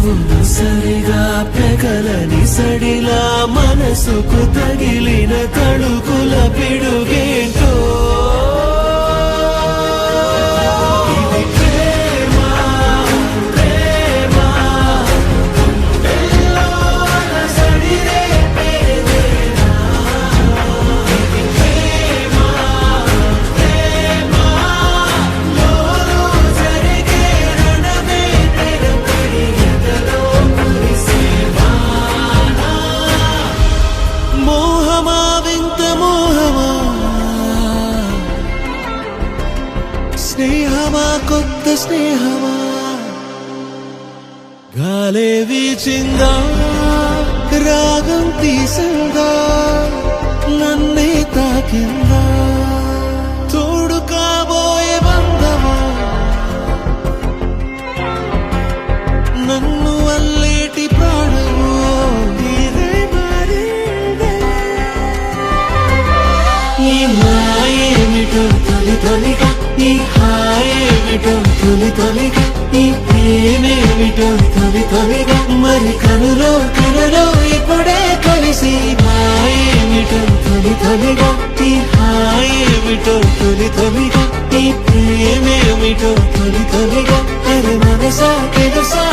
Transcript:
సరిగా పెగలని సడిలా మనసుకు తగిలిన తడుకుల పిడుగేంటో ఇది ప్రేమ ప్రేమ గుండెల్లోన సడిరే పేరేనా ఇది ప్రేమ ప్రేమ లోలో జరిగే రణమే తెరపడి ఎదలో కురిసే వాన మోహమా వింత మోహమా స్నేహమా కొత్త స్నేహమా గాలే వీచిందా రాగం తీసిందా నన్నే తాకిందా తోడు కాబోయే బంధమా నన్ను అల్లేటి ప్రాణము ఇదే మారిందే ఈ మాయేమిటో తొలి తొలిగా ఈ హాయేమిటో తొలి తొలిగా ఈ ప్రేమేమిటో తొలి తొలిగా మరి కనులో ఇప్పుడే కలిసి మాయేమిటో తొలి తొలిగా ఈ హాయేమిటో తొలి తొలిగా ఈ ప్రేమేమిటో తొలి తొలిగా అరే మనసా తెలుసా